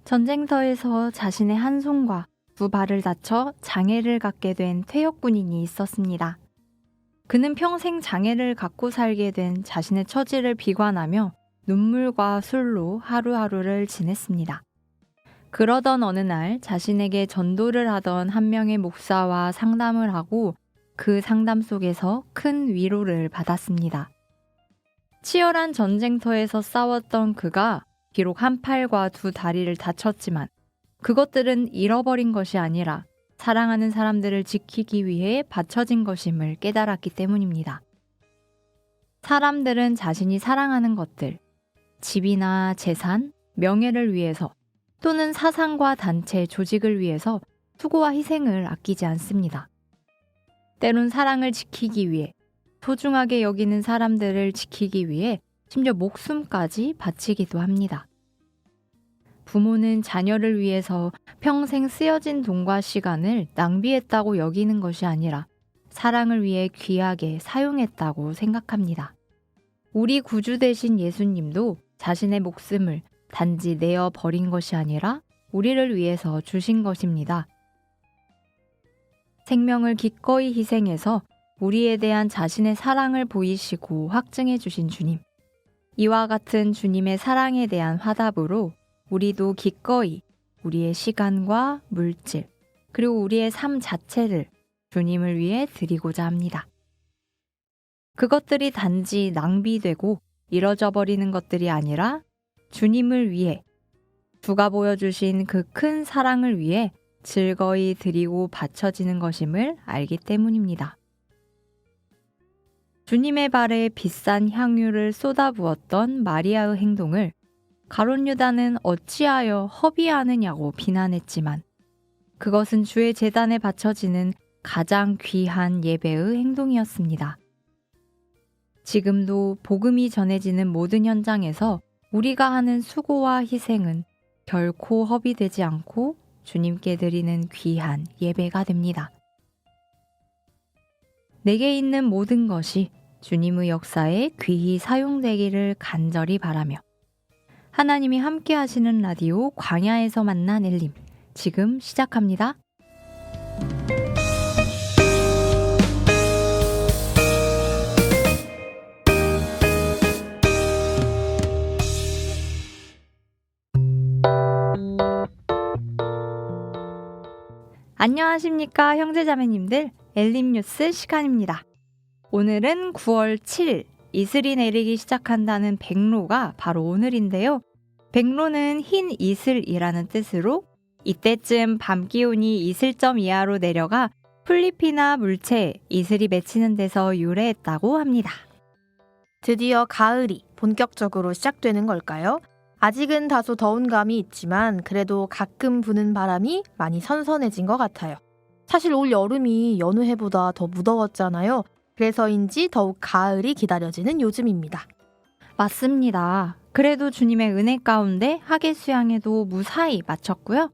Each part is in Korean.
전쟁터에서 자신의 한 손과 두 발을 다쳐 장애를 갖게 된 퇴역 군인이 있었습니다. 그는 평생 장애를 갖고 살게 된 자신의 처지를 비관하며 눈물과 술로 하루하루를 지냈습니다. 그러던 어느 날 자신에게 전도를 하던 한 명의 목사와 상담을 하고 그 상담 속에서 큰 위로를 받았습니다. 치열한 전쟁터에서 싸웠던 그가 비록 한 팔과 두 다리를 다쳤지만 그것들은 잃어버린 것이 아니라 사랑하는 사람들을 지키기 위해 바쳐진 것임을 깨달았기 때문입니다. 사람들은 자신이 사랑하는 것들, 집이나 재산, 명예를 위해서 또는 사상과 단체, 조직을 위해서 수고와 희생을 아끼지 않습니다. 때론 사랑을 지키기 위해, 소중하게 여기는 사람들을 지키기 위해 심지어 목숨까지 바치기도 합니다. 부모는 자녀를 위해서 평생 쓰여진 돈과 시간을 낭비했다고 여기는 것이 아니라 사랑을 위해 귀하게 사용했다고 생각합니다. 우리 구주 되신 예수님도 자신의 목숨을 단지 내어 버린 것이 아니라 우리를 위해서 주신 것입니다. 생명을 기꺼이 희생해서 우리에 대한 자신의 사랑을 보이시고 확증해 주신 주님. 이와 같은 주님의 사랑에 대한 화답으로 우리도 기꺼이 우리의 시간과 물질, 그리고 우리의 삶 자체를 주님을 위해 드리고자 합니다. 그것들이 단지 낭비되고 잃어져 버리는 것들이 아니라 주님을 위해, 주가 보여주신 그 큰 사랑을 위해 즐거이 드리고 바쳐지는 것임을 알기 때문입니다. 주님의 발에 비싼 향유를 쏟아부었던 마리아의 행동을 가룟 유다는 어찌하여 허비하느냐고 비난했지만 그것은 주의 제단에 바쳐지는 가장 귀한 예배의 행동이었습니다. 지금도 복음이 전해지는 모든 현장에서 우리가 하는 수고와 희생은 결코 허비되지 않고 주님께 드리는 귀한 예배가 됩니다. 내게 있는 모든 것이 주님의 역사에 귀히 사용되기를 간절히 바라며 하나님이 함께 하시는 라디오 광야에서 만난 엘림, 지금 시작합니다. 안녕하십니까 형제자매님들, 엘림 뉴스 시간입니다. 오늘은 9월 7일, 이슬이 내리기 시작한다는 백로가 바로 오늘인데요. 백로는 흰 이슬이라는 뜻으로 이때쯤 밤 기온이 이슬점 이하로 내려가 풀잎이나 물체에 이슬이 맺히는 데서 유래했다고 합니다. 드디어 가을이 본격적으로 시작되는 걸까요? 아직은 다소 더운 감이 있지만 그래도 가끔 부는 바람이 많이 선선해진 것 같아요. 사실 올 여름이 여느 해보다 더 무더웠잖아요. 그래서인지 더욱 가을이 기다려지는 요즘입니다. 맞습니다. 그래도 주님의 은혜 가운데 학예 수양회도 무사히 마쳤고요.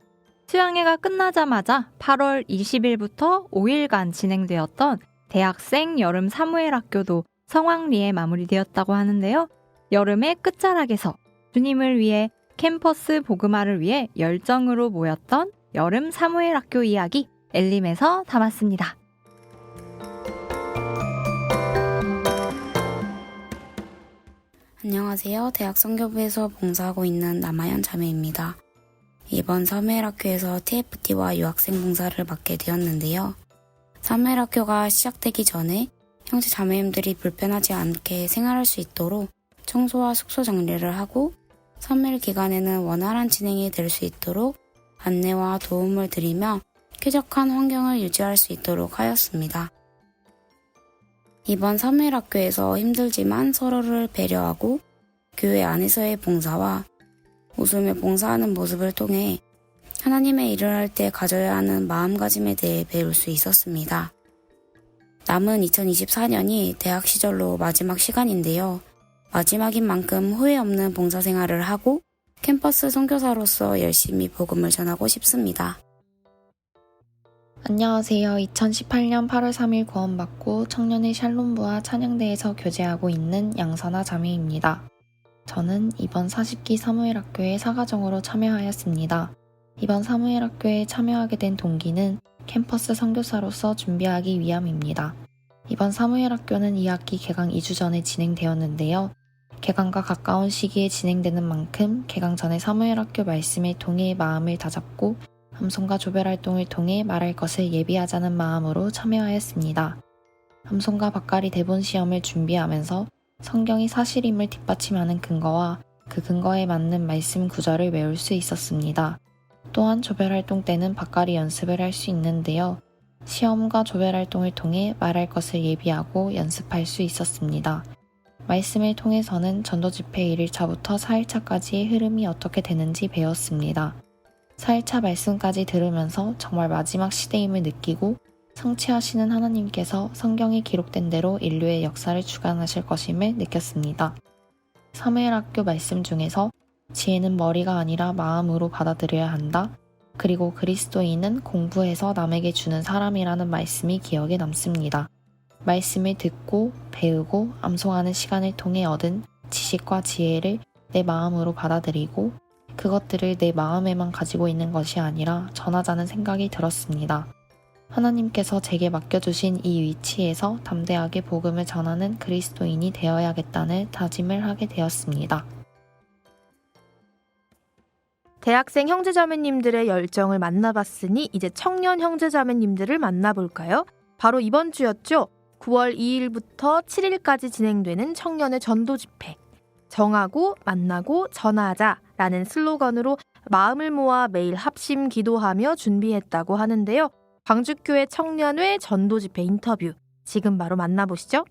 수양회가 끝나자마자 8월 20일부터 5일간 진행되었던 대학생 여름 사무엘 학교도 성황리에 마무리되었다고 하는데요. 여름의 끝자락에서 주님을 위해 캠퍼스 복음화를 위해 열정으로 모였던 여름 사무엘 학교 이야기 엘림에서 담았습니다. 안녕하세요. 대학 선교부에서 봉사하고 있는 남아연 자매입니다. 이번 사무엘학교에서 TFT와 유학생 봉사를 맡게 되었는데요. 사무엘학교가 시작되기 전에 형제 자매님들이 불편하지 않게 생활할 수 있도록 청소와 숙소 정리를 하고 사무엘 기간에는 원활한 진행이 될 수 있도록 안내와 도움을 드리며 쾌적한 환경을 유지할 수 있도록 하였습니다. 이번 사무엘학교에서 힘들지만 서로를 배려하고 교회 안에서의 봉사와 웃으며 봉사하는 모습을 통해 하나님의 일을 할 때 가져야 하는 마음가짐에 대해 배울 수 있었습니다. 남은 2024년이 대학 시절로 마지막 시간인데요. 마지막인 만큼 후회 없는 봉사생활을 하고 캠퍼스 선교사로서 열심히 복음을 전하고 싶습니다. 안녕하세요. 2018년 8월 3일 구원받고 청년의 샬롬부와 찬양대에서 교제하고 있는 양선아 자매입니다. 저는 이번 40기 사무엘학교의 사가정으로 참여하였습니다. 이번 사무엘학교에 참여하게 된 동기는 캠퍼스 선교사로서 준비하기 위함입니다. 이번 사무엘학교는 2학기 개강 2주 전에 진행되었는데요. 개강과 가까운 시기에 진행되는 만큼 개강 전에 사무엘학교 말씀에 통해 마음을 다잡고 암송과 조별활동을 통해 말할 것을 예비하자는 마음으로 참여하였습니다. 암송과 박가리 대본 시험을 준비하면서 성경이 사실임을 뒷받침하는 근거와 그 근거에 맞는 말씀 구절을 외울 수 있었습니다. 또한 조별활동 때는 박가리 연습을 할 수 있는데요. 시험과 조별활동을 통해 말할 것을 예비하고 연습할 수 있었습니다. 말씀을 통해서는 전도집회 1일차부터 4일차까지의 흐름이 어떻게 되는지 배웠습니다. 4일차 말씀까지 들으면서 정말 마지막 시대임을 느끼고 성취하시는 하나님께서 성경에 기록된 대로 인류의 역사를 주관하실 것임을 느꼈습니다. 사무엘학교 말씀 중에서 지혜는 머리가 아니라 마음으로 받아들여야 한다. 그리고 그리스도인은 공부해서 남에게 주는 사람이라는 말씀이 기억에 남습니다. 말씀을 듣고 배우고 암송하는 시간을 통해 얻은 지식과 지혜를 내 마음으로 받아들이고 그것들을 내 마음에만 가지고 있는 것이 아니라 전하자는 생각이 들었습니다. 하나님께서 제게 맡겨주신 이 위치에서 담대하게 복음을 전하는 그리스도인이 되어야겠다는 다짐을 하게 되었습니다. 대학생 형제자매님들의 열정을 만나봤으니 이제 청년 형제자매님들을 만나볼까요? 바로 이번 주였죠. 9월 2일부터 7일까지 진행되는 청년의 전도 집회. 정하고 만나고 전하자라는 슬로건으로 마음을 모아 매일 합심 기도하며 준비했다고 하는데요. 광주교회 청년회 전도 집회 인터뷰 지금 바로 만나보시죠.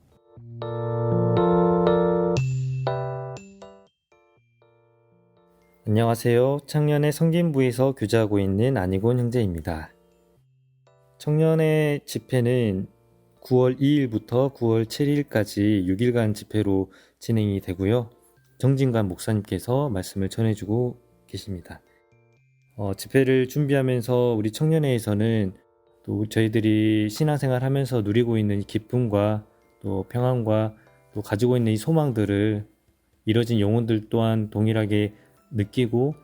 안녕하세요. 청년의 성김부에서 교제하고 있는 안희곤 형제입니다. 청년의 집회는 9월 2일부터 9월 7일까지 6일간 집회로 진행이 되고요. 정진관 목사님께서 말씀을 전해주고 계십니다. 집회를 준비하면서 우리 청년회에서는 또 저희들이 신앙생활 하면서 누리고 있는 이 기쁨과 또 평안과 또 가지고 있는 이 소망들을 이뤄진 영혼들 또한 동일하게 느끼고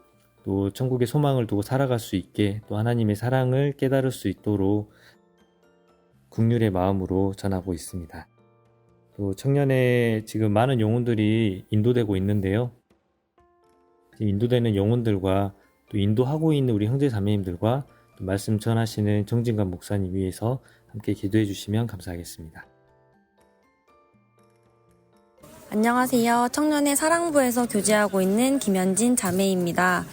또 천국의 소망을 두고 살아갈 수 있게 또 하나님의 사랑을 깨달을 수 있도록 긍휼의 마음으로 전하고 있습니다. 또 청년에 지금 많은 영혼들이 인도되고 있는데요. 인도되는 영혼들과 또 인도하고 있는 우리 형제 자매님들과 또 말씀 전하시는 정진관 목사님 위해서 함께 기도해 주시면 감사하겠습니다. 안녕하세요. 청년의 사랑부에서 교제하고 있는 김현진 자매입니다.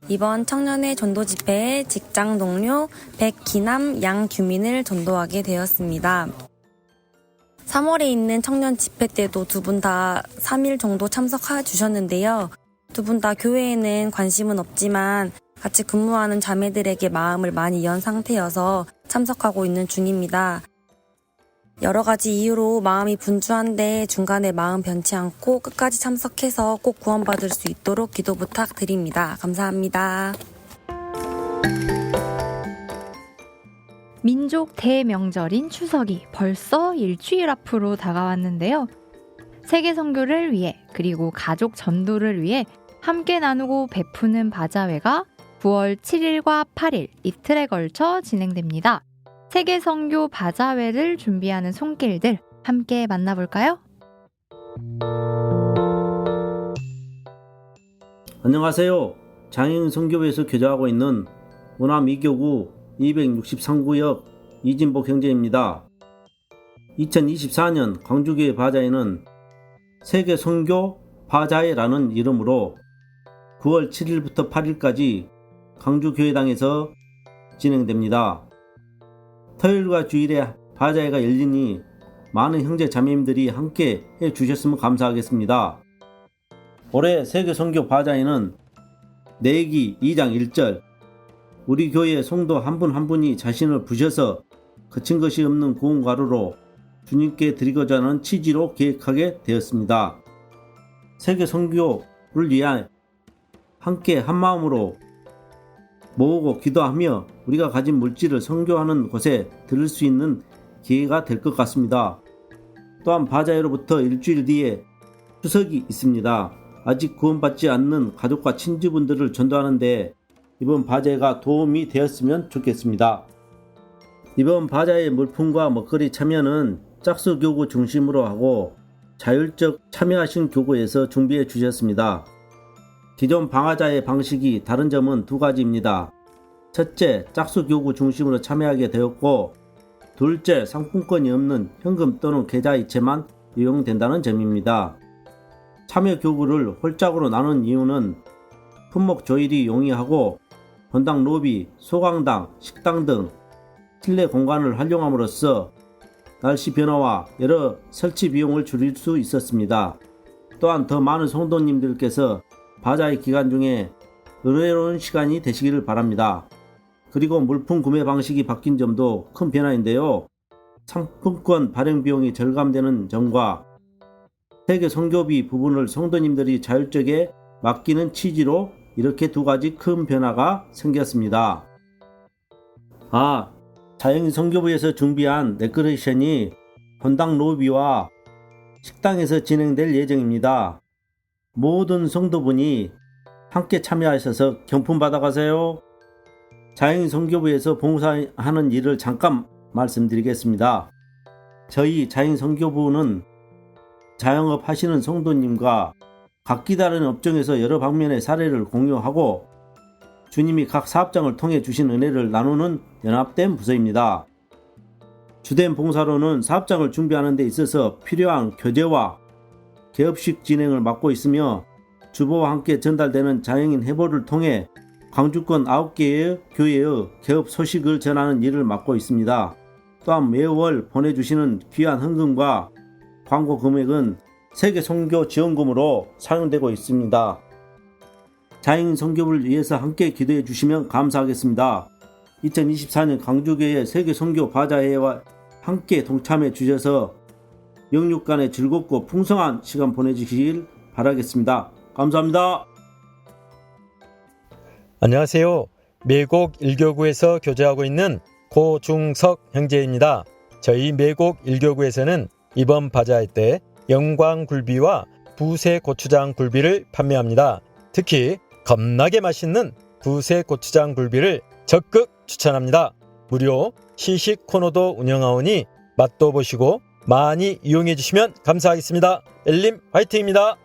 이번 청년의 전도 집회에 직장 동료 백기남 양규민을 전도하게 되었습니다. 3월에 있는 청년 집회 때도 두 분 다 3일 정도 참석해 주셨는데요. 두 분 다 교회에는 관심은 없지만 같이 근무하는 자매들에게 마음을 많이 연 상태여서 참석하고 있는 중입니다. 여러 가지 이유로 마음이 분주한데 중간에 마음 변치 않고 끝까지 참석해서 꼭 구원받을 수 있도록 기도 부탁드립니다. 감사합니다. 민족 대명절인 추석이 벌써 일주일 앞으로 다가왔는데요. 세계 선교를 위해 그리고 가족 전도를 위해 함께 나누고 베푸는 바자회가 9월 7일과 8일 이틀에 걸쳐 진행됩니다. 세계 선교 바자회를 준비하는 손길들 함께 만나볼까요? 안녕하세요. 장애인 선교회에서 교제하고 있는 원암 2교구 263구역 이진복 형제입니다. 2024년 광주교회 바자회는 세계 선교 바자회라는 이름으로 9월 7일부터 8일까지 광주교회당에서 진행됩니다. 토요일과 주일에 바자회가 열리니 많은 형제 자매님들이 함께 해주셨으면 감사하겠습니다. 올해 세계 선교 바자회는 내기 2장 1절 우리 교회 성도 한 분 한 분이 자신을 부셔서 거친 것이 없는 구원 가루로 주님께 드리고자 하는 취지로 계획하게 되었습니다. 세계 선교를 위해 함께 한마음으로 모으고 기도하며 우리가 가진 물질을 선교하는 곳에 들을 수 있는 기회가 될 것 같습니다. 또한 바자회로부터 일주일 뒤에 추석이 있습니다. 아직 구원받지 않는 가족과 친지분들을 전도하는데 이번 바자회가 도움이 되었으면 좋겠습니다. 이번 바자회 물품과 먹거리 참여는 짝수교구 중심으로 하고 자율적 참여하신 교구에서 준비해 주셨습니다. 기존 방화자의 방식이 다른 점은 두 가지입니다. 첫째, 짝수교구 중심으로 참여하게 되었고, 둘째, 상품권이 없는 현금 또는 계좌이체만 이용된다는 점입니다. 참여 교구를 홀짝으로 나눈 이유는 품목 조율이 용이하고 본당 로비, 소강당, 식당 등 실내 공간을 활용함으로써 날씨 변화와 여러 설치 비용을 줄일 수 있었습니다. 또한 더 많은 성도님들께서 바자회 기간 중에 은혜로운 시간이 되시기를 바랍니다. 그리고 물품 구매 방식이 바뀐 점도 큰 변화인데요. 상품권 발행 비용이 절감되는 점과 세계 선교비 부분을 성도님들이 자율적에 맡기는 취지로 이렇게 두 가지 큰 변화가 생겼습니다. 자영인 선교부에서 준비한 데코레이션이 본당 로비와 식당에서 진행될 예정입니다. 모든 성도분이 함께 참여하셔서 경품 받아가세요. 자영인 선교부에서 봉사하는 일을 잠깐 말씀드리겠습니다. 저희 자영인 선교부는 자영업 하시는 성도님과 각기 다른 업종에서 여러 방면의 사례를 공유하고 주님이 각 사업장을 통해 주신 은혜를 나누는 연합된 부서입니다. 주된 봉사로는 사업장을 준비하는 데 있어서 필요한 교제와 개업식 진행을 맡고 있으며 주보와 함께 전달되는 자영인 회보를 통해 광주권 9개의 교회의 개업 소식을 전하는 일을 맡고 있습니다. 또한 매월 보내주시는 귀한 헌금과 광고 금액은 세계 선교 지원금으로 사용되고 있습니다. 자영인 선교를 위해서 함께 기도해 주시면 감사하겠습니다. 2024년 광주교회 세계 선교 바자회와 함께 동참해 주셔서 영육 간에 즐겁고 풍성한 시간 보내주시길 바라겠습니다. 감사합니다. 안녕하세요. 매곡 1교구에서 교제하고 있는 고중석 형제입니다. 저희 매곡 1교구에서는 이번 바자회 때 영광굴비와 부세 고추장 굴비를 판매합니다. 특히 겁나게 맛있는 부세 고추장 굴비를 적극 추천합니다. 무료 시식 코너도 운영하오니 맛도 보시고 많이 이용해 주시면 감사하겠습니다. 엘림 화이팅입니다.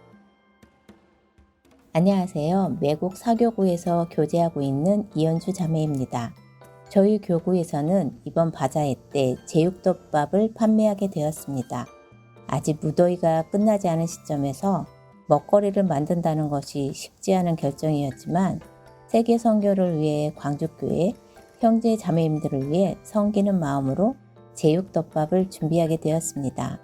안녕하세요. 매곡 사교구에서 교제하고 있는 이현주 자매입니다. 저희 교구에서는 이번 바자회 때 제육덮밥을 판매하게 되었습니다. 아직 무더위가 끝나지 않은 시점에서 먹거리를 만든다는 것이 쉽지 않은 결정이었지만 세계 선교를 위해 광주교회 형제 자매님들을 위해 섬기는 마음으로 제육덮밥을 준비하게 되었습니다.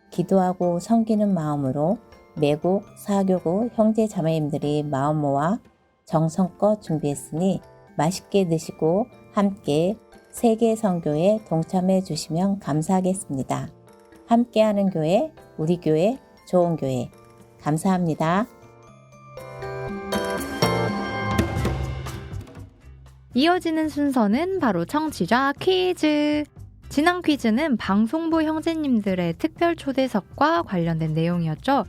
기도하고 섬기는 마음으로 매곡 사교구 형제 자매님들이 마음 모아 정성껏 준비했으니 맛있게 드시고 함께 세계 선교에 동참해 주시면 감사하겠습니다. 함께하는 교회, 우리 교회, 좋은 교회. 감사합니다. 이어지는 순서는 바로 청취자 퀴즈. 지난 퀴즈는 방송부 형제님들의 특별 초대석과 관련된 내용이었죠.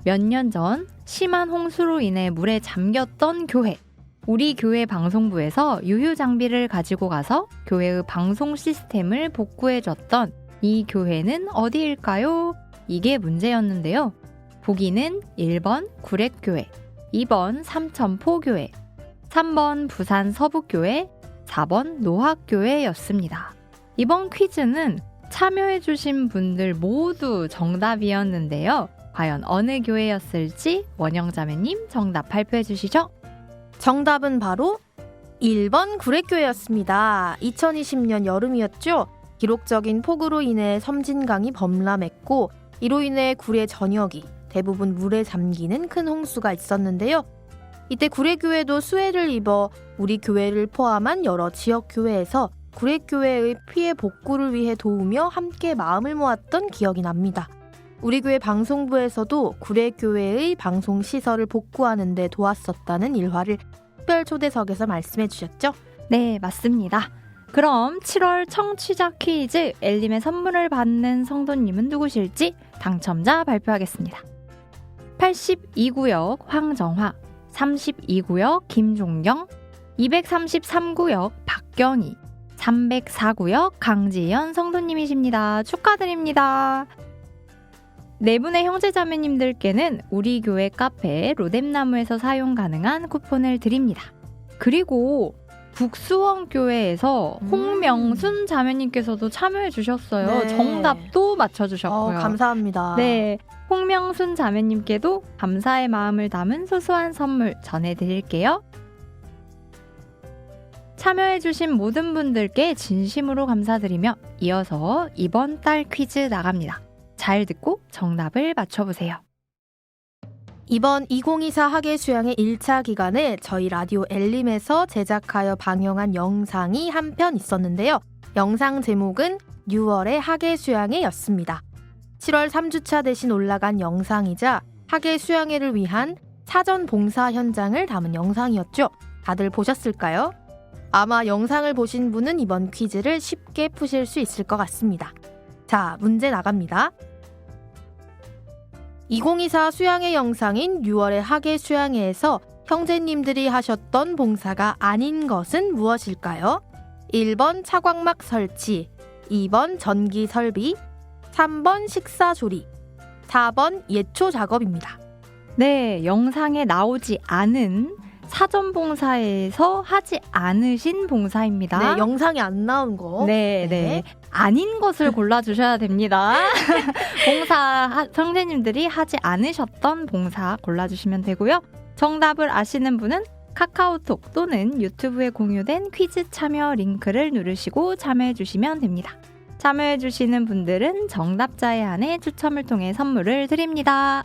몇 년 전 심한 홍수로 인해 물에 잠겼던 교회. 우리 교회 방송부에서 유휴 장비를 가지고 가서 교회의 방송 시스템을 복구해줬던 이 교회는 어디일까요? 이게 문제였는데요. 보기는 1번 구례교회, 2번 삼천포교회, 3번 부산 서북교회, 4번 노학교회였습니다. 이번 퀴즈는 참여해주신 분들 모두 정답이었는데요. 과연 어느 교회였을지 원영자매님 정답 발표해 주시죠. 정답은 바로 1번 구례교회였습니다. 2020년 여름이었죠. 기록적인 폭우로 인해 섬진강이 범람했고 이로 인해 구례 전역이 대부분 물에 잠기는 큰 홍수가 있었는데요. 이때 구례교회도 수해를 입어 우리 교회를 포함한 여러 지역 교회에서 구례교회의 피해 복구를 위해 도우며 함께 마음을 모았던 기억이 납니다. 우리 교회 방송부에서도 구례교회의 방송시설을 복구하는 데 도왔었다는 일화를 특별 초대석에서 말씀해 주셨죠? 네, 맞습니다. 그럼 7월 청취자 퀴즈 엘림의 선물을 받는 성도님은 누구실지 당첨자 발표하겠습니다. 82구역 황정화, 32구역 김종경, 233구역 박경희, 304구역 강지연 성도님이십니다. 축하드립니다. 네 분의 형제자매님들께는 우리 교회 카페 로뎀나무에서 사용 가능한 쿠폰을 드립니다. 그리고 북수원교회에서 홍명순 자매님께서도 참여해 주셨어요. 네. 정답도 맞춰주셨고요. 감사합니다. 네, 홍명순 자매님께도 감사의 마음을 담은 소소한 선물 전해드릴게요. 참여해주신 모든 분들께 진심으로 감사드리며 이어서 이번 달 퀴즈 나갑니다. 잘 듣고 정답을 맞춰보세요. 이번 2024 학예 수양의 1차 기간에 저희 라디오 엘림에서 제작하여 방영한 영상이 한 편 있었는데요. 영상 제목은 6월의 학예 수양회 였습니다. 7월 3주차 대신 올라간 영상이자 학예 수양회를 위한 사전 봉사 현장을 담은 영상이었죠. 다들 보셨을까요? 아마 영상을 보신 분은 이번 퀴즈를 쉽게 푸실 수 있을 것 같습니다. 자, 문제 나갑니다. 2024 수양회 영상인 6월의 학예 수양회에서 형제님들이 하셨던 봉사가 아닌 것은 무엇일까요? 1번 차광막 설치, 2번 전기 설비, 3번 식사 조리, 4번 예초 작업입니다. 네, 영상에 나오지 않은 사전 봉사에서 하지 않으신 봉사입니다. 네, 영상에 안 나온 거. 네. 아닌 것을 골라주셔야 됩니다. 형제님들이 하지 않으셨던 봉사 골라주시면 되고요. 정답을 아시는 분은 카카오톡 또는 유튜브에 공유된 퀴즈 참여 링크를 누르시고 참여해주시면 됩니다. 참여해주시는 분들은 정답자에 한해 추첨을 통해 선물을 드립니다.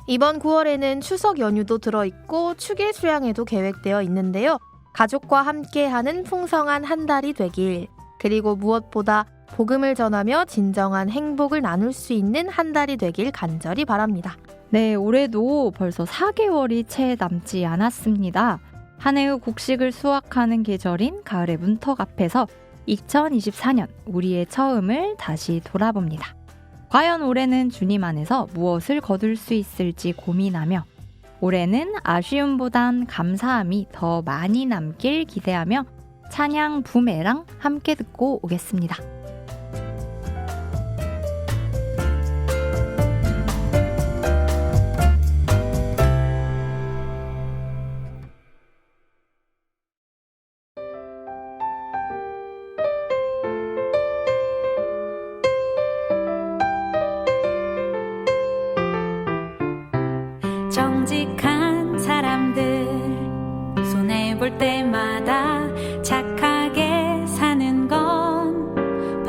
이번 9월에는 추석 연휴도 들어있고 추계 수양회도 계획되어 있는데요. 가족과 함께하는 풍성한 한 달이 되길, 그리고 무엇보다 복음을 전하며 진정한 행복을 나눌 수 있는 한 달이 되길 간절히 바랍니다. 네, 올해도 벌써 4개월이 채 남지 않았습니다. 한 해의 곡식을 수확하는 계절인 가을의 문턱 앞에서 2024년 우리의 처음을 다시 돌아봅니다. 과연 올해는 주님 안에서 무엇을 거둘 수 있을지 고민하며 올해는 아쉬움보단 감사함이 더 많이 남길 기대하며 찬양 부메랑 함께 듣고 오겠습니다. 정직한 사람들 손해볼 때마다 착하게 사는 건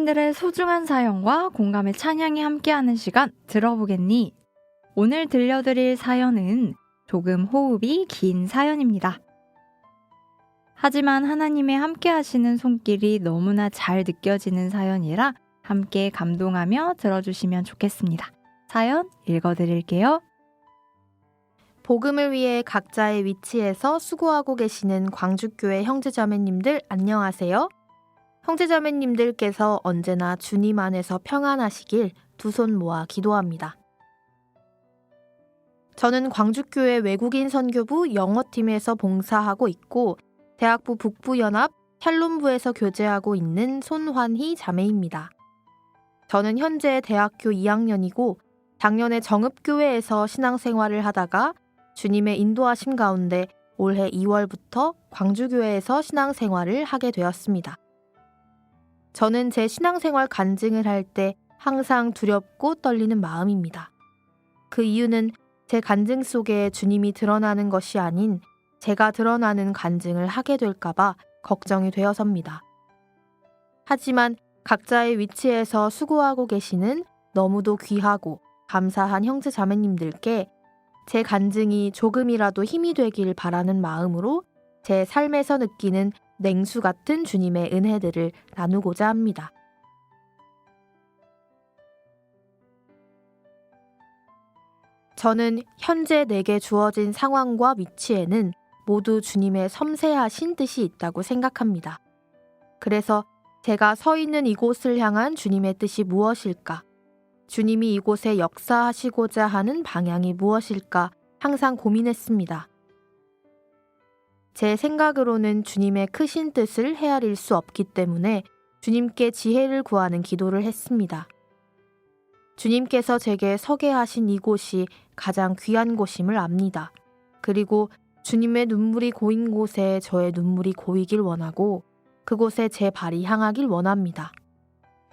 여러분들의 소중한 사연과 공감의 찬양이 함께하는 시간 들어보겠니? 오늘 들려드릴 사연은 조금 호흡이 긴 사연입니다. 하지만 하나님의 함께하시는 손길이 너무나 잘 느껴지는 사연이라 함께 감동하며 들어주시면 좋겠습니다. 사연 읽어드릴게요. 복음을 위해 각자의 위치에서 수고하고 계시는 광주교회 형제자매님들 안녕하세요. 형제자매님들께서 언제나 주님 안에서 평안하시길 두 손 모아 기도합니다. 저는 광주교회 외국인 선교부 영어팀에서 봉사하고 있고 대학부 북부연합 샬롬부에서 교제하고 있는 손환희 자매입니다. 저는 현재 대학교 2학년이고 작년에 정읍교회에서 신앙생활을 하다가 주님의 인도하심 가운데 올해 2월부터 광주교회에서 신앙생활을 하게 되었습니다. 저는 제 신앙생활 간증을 할 때 항상 두렵고 떨리는 마음입니다. 그 이유는 제 간증 속에 주님이 드러나는 것이 아닌 제가 드러나는 간증을 하게 될까봐 걱정이 되어서입니다. 하지만 각자의 위치에서 수고하고 계시는 너무도 귀하고 감사한 형제 자매님들께 제 간증이 조금이라도 힘이 되길 바라는 마음으로 제 삶에서 느끼는 냉수 같은 주님의 은혜들을 나누고자 합니다. 저는 현재 내게 주어진 상황과 위치에는 모두 주님의 섬세하신 뜻이 있다고 생각합니다. 그래서 제가 서 있는 이곳을 향한 주님의 뜻이 무엇일까? 주님이 이곳에 역사하시고자 하는 방향이 무엇일까 항상 고민했습니다. 제 생각으로는 주님의 크신 뜻을 헤아릴 수 없기 때문에 주님께 지혜를 구하는 기도를 했습니다. 주님께서 제게 서게 하신 이곳이 가장 귀한 곳임을 압니다. 그리고 주님의 눈물이 고인 곳에 저의 눈물이 고이길 원하고 그곳에 제 발이 향하길 원합니다.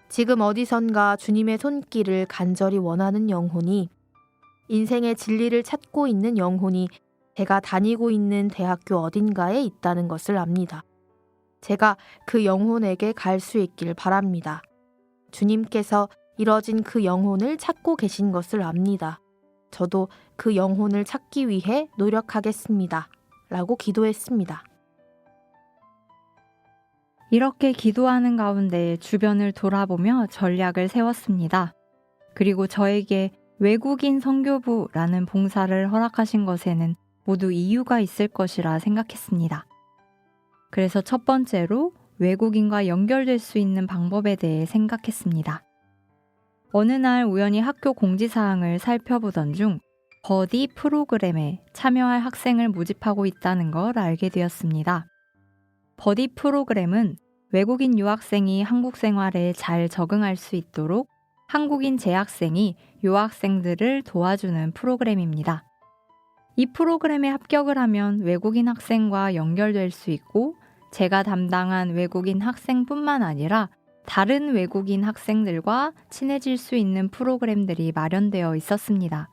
지금 어디선가 주님의 손길을 간절히 원하는 영혼이, 인생의 진리를 찾고 있는 영혼이 제가 다니고 있는 대학교 어딘가에 있다는 것을 압니다. 제가 그 영혼에게 갈 수 있길 바랍니다. 주님께서 이뤄진 그 영혼을 찾고 계신 것을 압니다. 저도 그 영혼을 찾기 위해 노력하겠습니다. 라고 기도했습니다. 이렇게 기도하는 가운데 주변을 돌아보며 전략을 세웠습니다. 그리고 저에게 외국인 선교부라는 봉사를 허락하신 것에는 모두 이유가 있을 것이라 생각했습니다. 그래서 첫 번째로 외국인과 연결될 수 있는 방법에 대해 생각했습니다. 어느 날 우연히 학교 공지사항을 살펴보던 중 버디 프로그램에 참여할 학생을 모집하고 있다는 걸 알게 되었습니다. 버디 프로그램은 외국인 유학생이 한국 생활에 잘 적응할 수 있도록 한국인 재학생이 유학생들을 도와주는 프로그램입니다. 이 프로그램에 합격을 하면 외국인 학생과 연결될 수 있고 제가 담당한 외국인 학생뿐만 아니라 다른 외국인 학생들과 친해질 수 있는 프로그램들이 마련되어 있었습니다.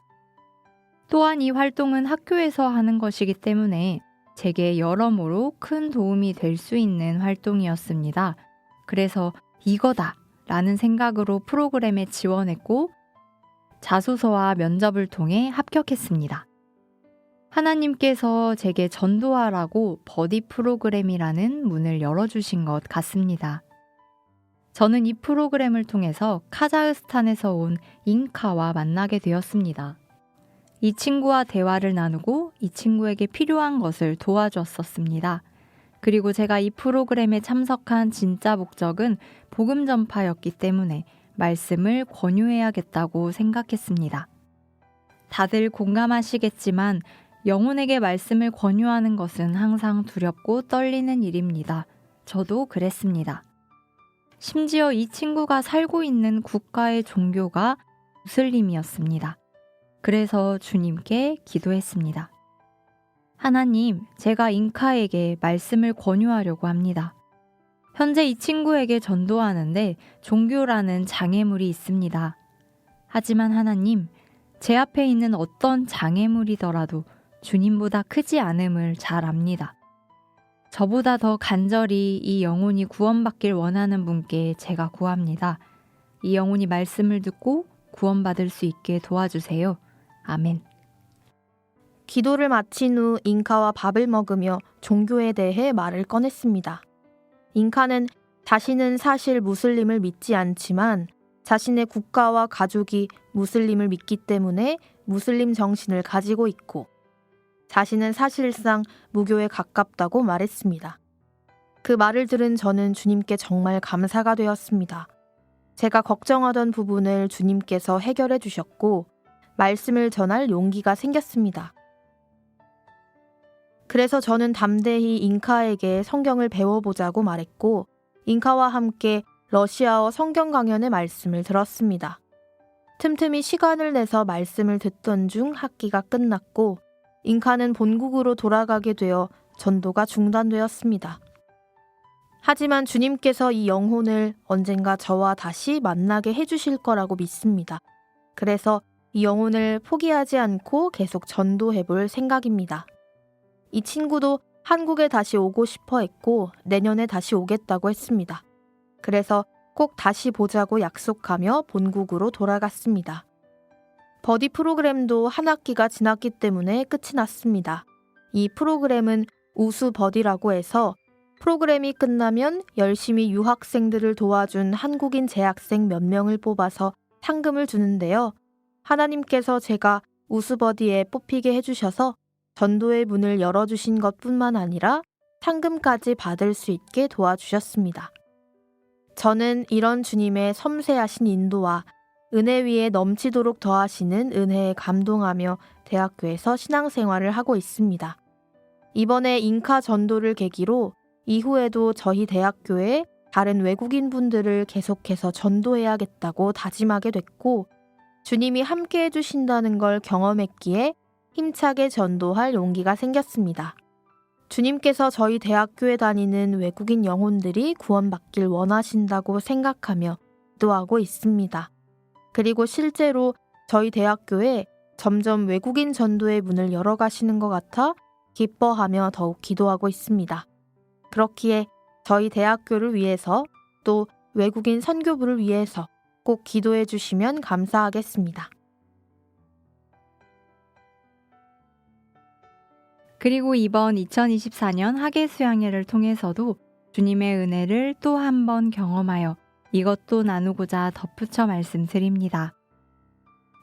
또한 이 활동은 학교에서 하는 것이기 때문에 제게 여러모로 큰 도움이 될 수 있는 활동이었습니다. 그래서 이거다 라는 생각으로 프로그램에 지원했고 자소서와 면접을 통해 합격했습니다. 하나님께서 제게 전도하라고 버디 프로그램이라는 문을 열어주신 것 같습니다. 저는 이 프로그램을 통해서 카자흐스탄에서 온 잉카와 만나게 되었습니다. 이 친구와 대화를 나누고 이 친구에게 필요한 것을 도와줬었습니다. 그리고 제가 이 프로그램에 참석한 진짜 목적은 복음 전파였기 때문에 말씀을 권유해야겠다고 생각했습니다. 다들 공감하시겠지만 영혼에게 말씀을 권유하는 것은 항상 두렵고 떨리는 일입니다. 저도 그랬습니다. 심지어 이 친구가 살고 있는 국가의 종교가 무슬림이었습니다. 그래서 주님께 기도했습니다. 하나님, 제가 잉카에게 말씀을 권유하려고 합니다. 현재 이 친구에게 전도하는데 종교라는 장애물이 있습니다. 하지만 하나님, 제 앞에 있는 어떤 장애물이더라도 주님보다 크지 않음을 잘 압니다. 저보다 더 간절히 이 영혼이 구원받길 원하는 분께 제가 구합니다. 이 영혼이 말씀을 듣고 구원받을 수 있게 도와주세요. 아멘. 기도를 마친 후 잉카와 밥을 먹으며 종교에 대해 말을 꺼냈습니다. 잉카는 자신은 사실 무슬림을 믿지 않지만 자신의 국가와 가족이 무슬림을 믿기 때문에 무슬림 정신을 가지고 있고 자신은 사실상 무교에 가깝다고 말했습니다. 그 말을 들은 저는 주님께 정말 감사가 되었습니다. 제가 걱정하던 부분을 주님께서 해결해 주셨고 말씀을 전할 용기가 생겼습니다. 그래서 저는 담대히 잉카에게 성경을 배워보자고 말했고 잉카와 함께 러시아어 성경 강연의 말씀을 들었습니다. 틈틈이 시간을 내서 말씀을 듣던 중 학기가 끝났고 잉카는 본국으로 돌아가게 되어 전도가 중단되었습니다. 하지만 주님께서 이 영혼을 언젠가 저와 다시 만나게 해주실 거라고 믿습니다. 그래서 이 영혼을 포기하지 않고 계속 전도해볼 생각입니다. 이 친구도 한국에 다시 오고 싶어 했고 내년에 다시 오겠다고 했습니다. 그래서 꼭 다시 보자고 약속하며 본국으로 돌아갔습니다. 버디 프로그램도 한 학기가 지났기 때문에 끝이 났습니다. 이 프로그램은 우수 버디라고 해서 프로그램이 끝나면 열심히 유학생들을 도와준 한국인 재학생 몇 명을 뽑아서 상금을 주는데요. 하나님께서 제가 우수 버디에 뽑히게 해주셔서 전도의 문을 열어주신 것뿐만 아니라 상금까지 받을 수 있게 도와주셨습니다. 저는 이런 주님의 섬세하신 인도와 은혜 위에 넘치도록 더하시는 은혜에 감동하며 대학교에서 신앙생활을 하고 있습니다. 이번에 잉카 전도를 계기로 이후에도 저희 대학교에 다른 외국인 분들을 계속해서 전도해야겠다고 다짐하게 됐고 주님이 함께 해주신다는 걸 경험했기에 힘차게 전도할 용기가 생겼습니다. 주님께서 저희 대학교에 다니는 외국인 영혼들이 구원받길 원하신다고 생각하며 기도하고 있습니다. 그리고 실제로 저희 대학교에 점점 외국인 전도의 문을 열어가시는 것 같아 기뻐하며 더욱 기도하고 있습니다. 그렇기에 저희 대학교를 위해서 또 외국인 선교부를 위해서 꼭 기도해 주시면 감사하겠습니다. 그리고 이번 2024년 학예 수양회를 통해서도 주님의 은혜를 또 한 번 경험하여 이것도 나누고자 덧붙여 말씀드립니다.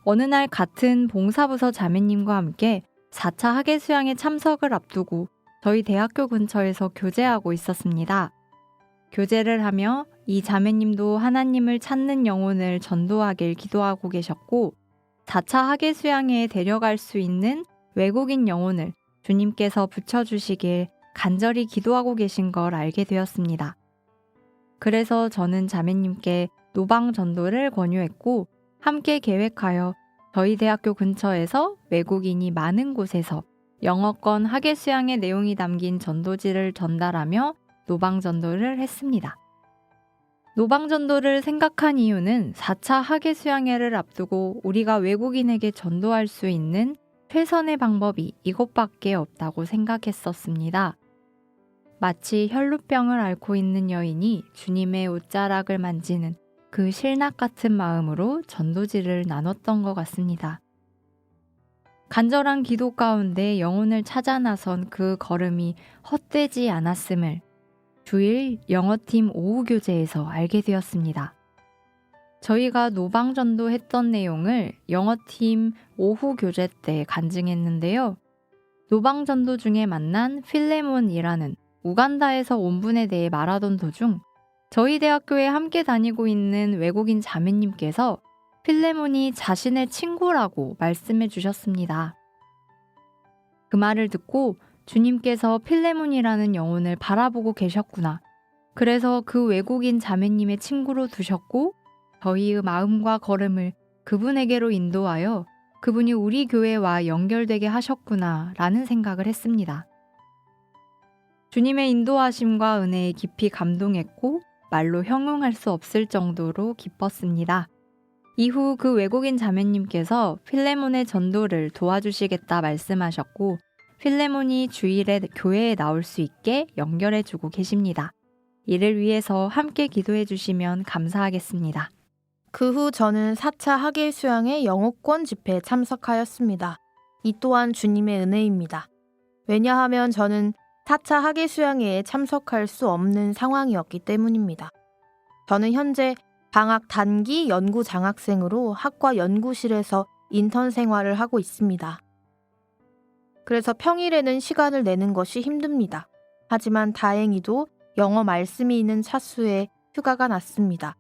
어느 날 같은 봉사부서 자매님과 함께 4차 학예 수양회 참석을 앞두고 저희 대학교 근처에서 교제하고 있었습니다. 교제를 하며 이 자매님도 하나님을 찾는 영혼을 전도하길 기도하고 계셨고 4차 학예 수양회에 데려갈 수 있는 외국인 영혼을 주님께서 붙여주시길 간절히 기도하고 계신 걸 알게 되었습니다. 그래서 저는 자매님께 노방 전도를 권유했고 함께 계획하여 저희 대학교 근처에서 외국인이 많은 곳에서 영어권 학예 수양의 내용이 담긴 전도지를 전달하며 노방 전도를 했습니다. 노방 전도를 생각한 이유는 4차 학예 수양회를 앞두고 우리가 외국인에게 전도할 수 있는 최선의 방법이 이것밖에 없다고 생각했었습니다. 마치 혈루병을 앓고 있는 여인이 주님의 옷자락을 만지는 그 실낙 같은 마음으로 전도지를 나눴던 것 같습니다. 간절한 기도 가운데 영혼을 찾아 나선 그 걸음이 헛되지 않았음을 주일 영어팀 오후 교제에서 알게 되었습니다. 저희가 노방전도 했던 내용을 영어팀 오후 교제 때 간증했는데요. 노방전도 중에 만난 필레몬이라는 우간다에서 온 분에 대해 말하던 도중 저희 대학교에 함께 다니고 있는 외국인 자매님께서 필레몬이 자신의 친구라고 말씀해 주셨습니다. 그 말을 듣고 주님께서 필레몬이라는 영혼을 바라보고 계셨구나. 그래서 그 외국인 자매님의 친구로 두셨고 저희의 마음과 걸음을 그분에게로 인도하여 그분이 우리 교회와 연결되게 하셨구나 라는 생각을 했습니다. 주님의 인도하심과 은혜에 깊이 감동했고 말로 형용할 수 없을 정도로 기뻤습니다. 이후 그 외국인 자매님께서 필레몬의 전도를 도와주시겠다 말씀하셨고 필레몬이 주일에 교회에 나올 수 있게 연결해 주고 계십니다. 이를 위해서 함께 기도해 주시면 감사하겠습니다. 그 후 저는 4차 학예 수양의 영어권 집회에 참석하였습니다. 이 또한 주님의 은혜입니다. 왜냐하면 저는 4차 학예 수양회에 참석할 수 없는 상황이었기 때문입니다. 저는 현재 방학 단기 연구 장학생으로 학과 연구실에서 인턴 생활을 하고 있습니다. 그래서 평일에는 시간을 내는 것이 힘듭니다. 하지만 다행히도 영어 말씀이 있는 차수에 휴가가 났습니다.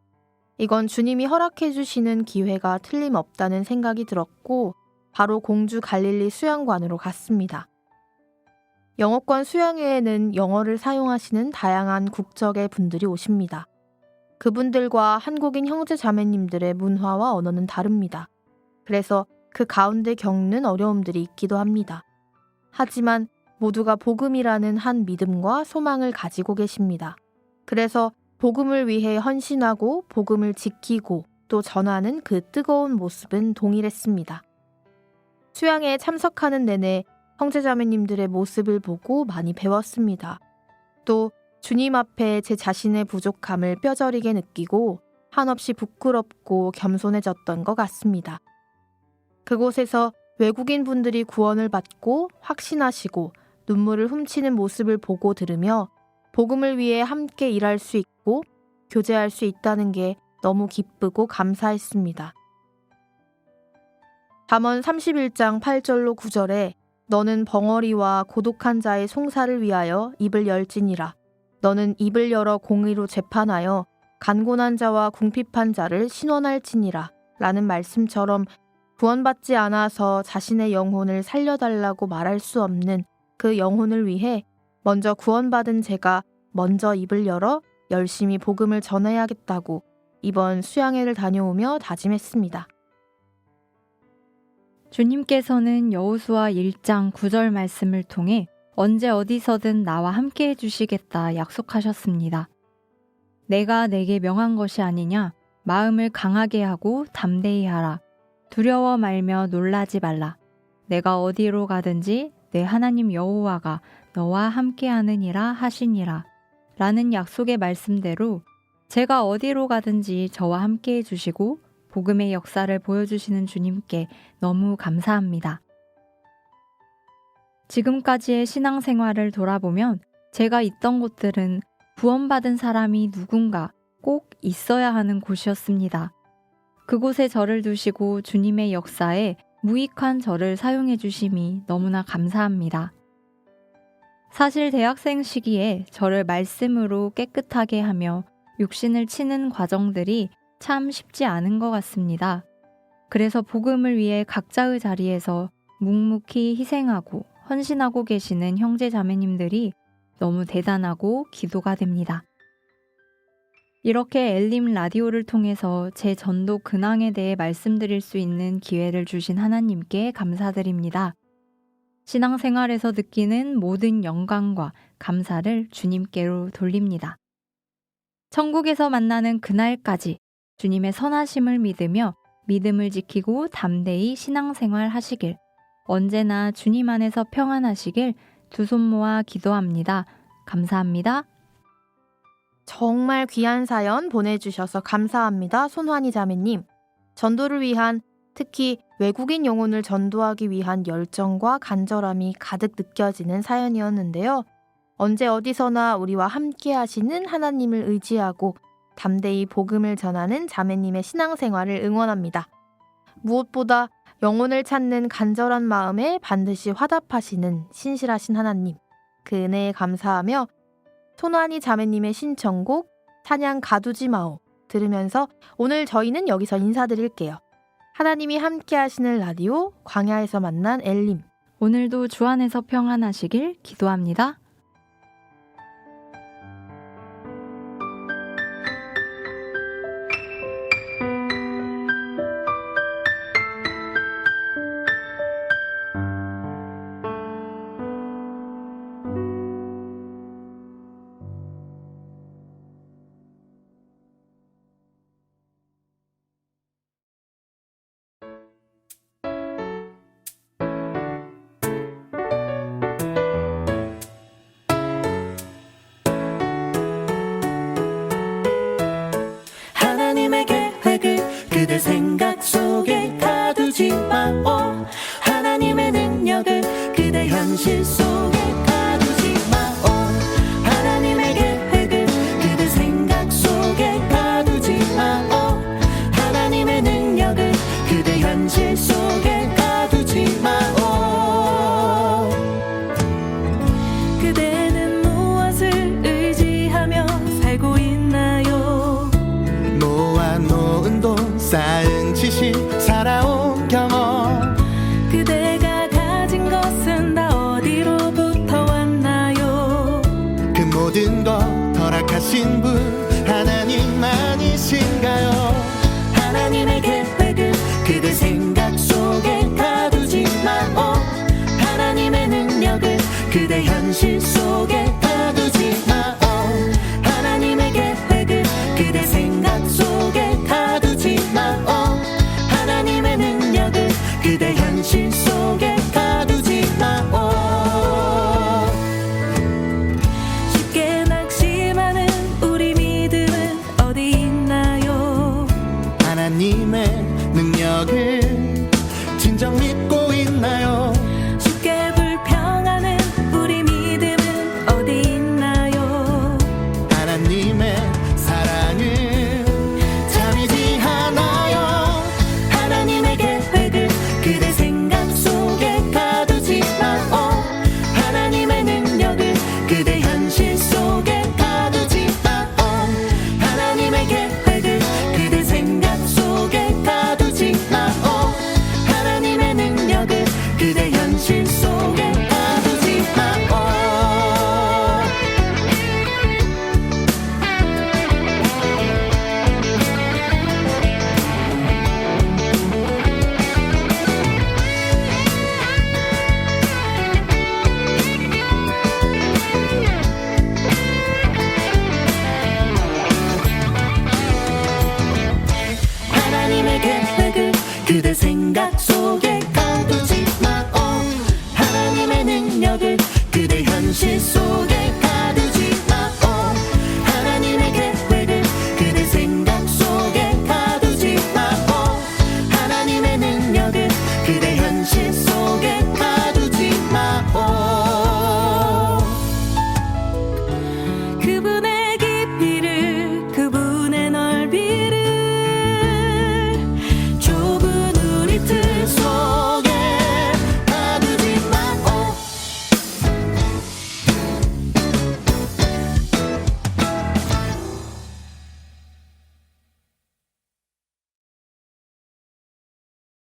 이건 주님이 허락해 주시는 기회가 틀림없다는 생각이 들었고 바로 공주 갈릴리 수양관으로 갔습니다. 영어권 수양회에는 영어를 사용하시는 다양한 국적의 분들이 오십니다. 그분들과 한국인 형제 자매님들의 문화와 언어는 다릅니다. 그래서 그 가운데 겪는 어려움들이 있기도 합니다. 하지만 모두가 복음이라는 한 믿음과 소망을 가지고 계십니다. 그래서 복음을 위해 헌신하고 복음을 지키고 또 전하는 그 뜨거운 모습은 동일했습니다. 수양회에 참석하는 내내 형제자매님들의 모습을 보고 많이 배웠습니다. 또 주님 앞에 제 자신의 부족함을 뼈저리게 느끼고 한없이 부끄럽고 겸손해졌던 것 같습니다. 그곳에서 외국인 분들이 구원을 받고 확신하시고 눈물을 훔치는 모습을 보고 들으며 복음을 위해 함께 일할 수 있고 교제할 수 있다는 게 너무 기쁘고 감사했습니다. 잠언 31장 8절로 9절에 너는 벙어리와 고독한 자의 송사를 위하여 입을 열지니라. 너는 입을 열어 공의로 재판하여 간곤한 자와 궁핍한 자를 신원할지니라. 라는 말씀처럼 구원받지 않아서 자신의 영혼을 살려달라고 말할 수 없는 그 영혼을 위해 먼저 구원받은 제가 먼저 입을 열어 열심히 복음을 전해야겠다고 이번 수양회를 다녀오며 다짐했습니다. 주님께서는 여호수아 1장 9절 말씀을 통해 언제 어디서든 나와 함께 해주시겠다 약속하셨습니다. 내가 내게 명한 것이 아니냐? 마음을 강하게 하고 담대히 하라. 두려워 말며 놀라지 말라. 내가 어디로 가든지 내 하나님 여호와가 너와 함께 하느니라 하시니라. 라는 약속의 말씀대로 제가 어디로 가든지 저와 함께 해주시고 복음의 역사를 보여주시는 주님께 너무 감사합니다. 지금까지의 신앙생활을 돌아보면 제가 있던 곳들은 구원받은 사람이 누군가 꼭 있어야 하는 곳이었습니다. 그곳에 저를 두시고 주님의 역사에 무익한 저를 사용해 주심이 너무나 감사합니다. 사실 대학생 시기에 저를 말씀으로 깨끗하게 하며 육신을 치는 과정들이 참 쉽지 않은 것 같습니다. 그래서 복음을 위해 각자의 자리에서 묵묵히 희생하고 헌신하고 계시는 형제 자매님들이 너무 대단하고 기도가 됩니다. 이렇게 엘림 라디오를 통해서 제 전도 근황에 대해 말씀드릴 수 있는 기회를 주신 하나님께 감사드립니다. 신앙생활에서 느끼는 모든 영광과 감사를 주님께로 돌립니다. 천국에서 만나는 그날까지 주님의 선하심을 믿으며 믿음을 지키고 담대히 신앙생활 하시길, 언제나 주님 안에서 평안하시길 두 손 모아 기도합니다. 감사합니다. 정말 귀한 사연 보내주셔서 감사합니다. 손환희 자매님. 전도를 위한, 특히 외국인 영혼을 전도하기 위한 열정과 간절함이 가득 느껴지는 사연이었는데요. 언제 어디서나 우리와 함께 하시는 하나님을 의지하고 담대히 복음을 전하는 자매님의 신앙생활을 응원합니다. 무엇보다 영혼을 찾는 간절한 마음에 반드시 화답하시는 신실하신 하나님, 그 은혜에 감사하며 손환희 자매님의 신청곡 찬양 가두지 마오 들으면서 오늘 저희는 여기서 인사드릴게요. 하나님이 함께 하시는 라디오 광야에서 만난 엘림, 오늘도 주 안에서 평안하시길 기도합니다. 수시시 살아온 경험 그대가 가진 것은 다 어디로부터 왔나요? 그 모든 것 허락하신 분